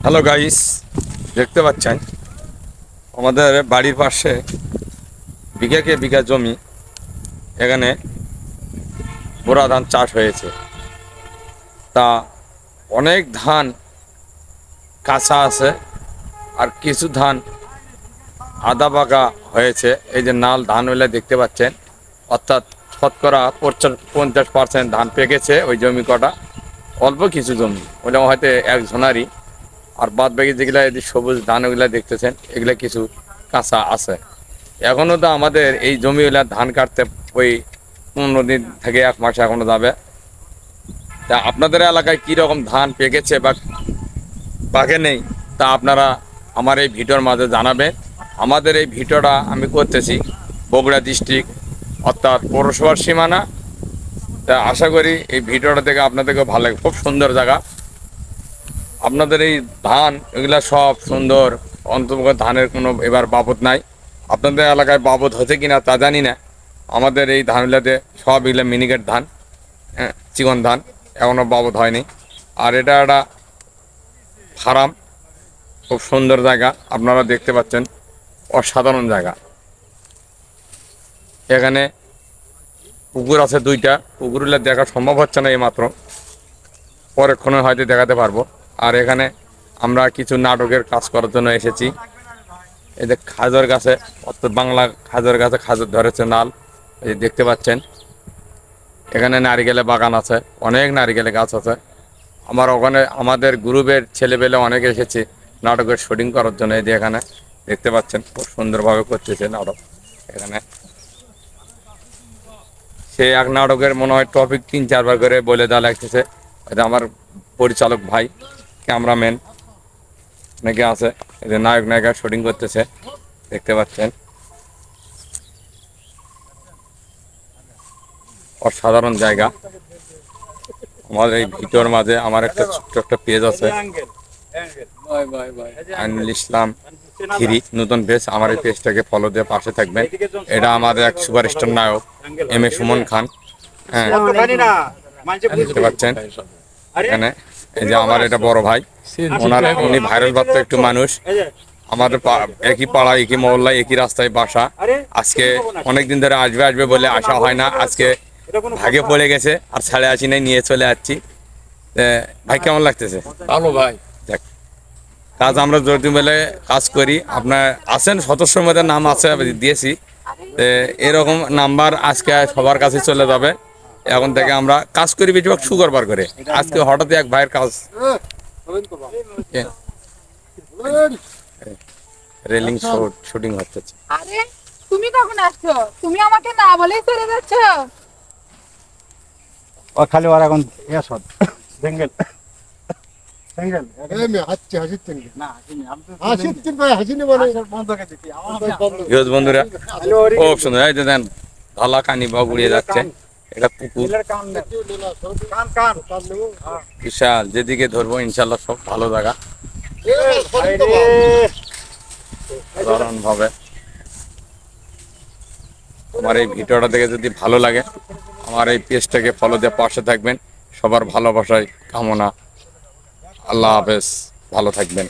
Hello guys, দেখতে পাচ্ছেন আমাদের বাড়ির পাশে বিঘাকে বিঘা জমি। এখানে বোরা ধান চাষ হয়েছে। তা অনেক ধান কাঁচা আছে, আর কিছু ধান আধা পাকা হয়েছে। এই যে নাল ধান হইলে দেখতে পাচ্ছেন, অর্থাৎ শতকরা 50% ধান পেকেছে ওই জমি কটা। অল্প কিছু জমি ওইটা হয়তো একজনারই, আর বাদ বাকি যেগুলা এই সবুজ ধান ওগুলা দেখতেছেন এগুলা কিছু কাঁচা আছে। এখনও তো আমাদের এই জমিগুলা ধান কাটতে ওই 15 দিন থেকে 1 মাস এখনো যাবে। তা আপনাদের এলাকায় কীরকম ধান পেকেছে বা পাকে নেই, তা আপনারা আমার এই ভিডিওর মাঝে জানাবেন। আমাদের এই ভিডিওটা আমি করতেছি বগুড়া ডিস্ট্রিক্ট, অর্থাৎ পৌরসভার সীমানা। তা আশা করি এই ভিডিওটা দেখে আপনাদেরকে ভালো লাগে। খুব সুন্দর জায়গা। আপনাদের এই ধান এগুলা সব সুন্দর, অন্তর্গত ধানের কোনো এবার বাবদ নাই। আপনাদের এলাকায় বাবদ হচ্ছে কিনা তা জানি না। আমাদের এই ধানগুলোতে সব এগুলো মিনিকেট ধান, চিকন ধান, এখনও বাবদ হয়নি। আর এটা একটা ফার্ম, খুব সুন্দর জায়গা, আপনারা দেখতে পাচ্ছেন, অসাধারণ জায়গা। এখানে পুকুর আছে 2টা। পুকুরগুলো দেখা সম্ভব হচ্ছে না এইমাত্র, পরেক্ষণে হয়তো দেখাতে পারবো। আর এখানে আমরা কিছু নাটকের কাজ করার জন্য এসেছি। এই যে খাজর গাছে, অর্থাৎ বাংলা খাজর গাছে খাজর ধরেছে নাল, এই যে দেখতে পাচ্ছেন। এখানে নারিকেলের বাগান আছে, অনেক নারিকেলের গাছ আছে। ওখানে আমাদের গ্রুপের ছেলেপেলে অনেকে এসেছে নাটকের শুটিং করার জন্য। এই যে এখানে দেখতে পাচ্ছেন খুব সুন্দরভাবে করতেছে নাটক। এখানে সে এক নাটকের মনে হয় টপিক 3-4 বার করে বলে দেওয়া লাগতেছে। এটা আমার পরিচালক ভাই, ক্যামেরাম্যান অনেকে আছে। এই যে নায়ক নায়িকা শুটিং করতেছে, দেখতে পাচ্ছেন। অসাধারণ জায়গা। আমাদের এই ভিডিওর মাঝে আমার একটা ছোট্ট একটা পেজ আছে, আইনুল ইসলাম 3 নতুন পেজ। আমার এই পেজটাকে ফলো দিয়ে পাশে থাকবেন। এটা আমাদের এক সুপারস্টার নায়ক M.A. সুমন খান। হ্যাঁ, দেখতে পাচ্ছেন এখানে। এই যে আমার এটা বড় ভাই, উনি ভাইরাল প্রাপ্ত একটু মানুষ। আমাদের একই পাড়া, একই মহল্লায়, একই রাস্তায় বাসা। আজকে অনেকদিন ধরে আসবে আসবে বলে আসা হয় না। আজকে ভাগে পড়ে গেছে, আর ছাড়ে আসি নাই, নিয়ে চলে যাচ্ছি। ভাই কেমন লাগতেছে? ভালো ভাই। দেখ, কাজ আমরা যদি বলে কাজ করি, আপনার আছেন সদস্যের মধ্যে নাম আছে, দিয়েছি। এরকম নাম্বার আজকে সবার কাছে চলে যাবে। এখন থেকে আমরা কাজ করি বেশিরভাগ শুক্রবার করে। আজকে হঠাৎ এক ভাইয়ের কাজ, রেলিং শুটিং হচ্ছে। আরে তুমি কখন আসছো? তুমি আমাকে না বলেই চলে যাচ্ছ। ও খালি ওর এখন সদ বেঙ্গল বেঙ্গল আমি হাসছি হাসিতেন না হাসিনি, আমি তো হাসিতেন ভাই হাসিনি বলে বন্ধকে দিছি আমার ভিউজ বন্ধুরা খুব সুন্দর। এই যে দেন ঢালা কানি বা উড়িয়ে যাচ্ছে। এটা পুকুর কান কান কান বিশাল, যেদিকে ধরবো ইনশাল্লাহ সব ভালো জায়গা। সাধারণ ভাবে আমার এই ভিডিওটা দেখে যদি ভালো লাগে, আমার এই পেজটাকে ফলো দিয়ে পাশে থাকবেন। সবার ভালোবাসায় কামনা। আল্লাহ হাফেজ, ভালো থাকবেন।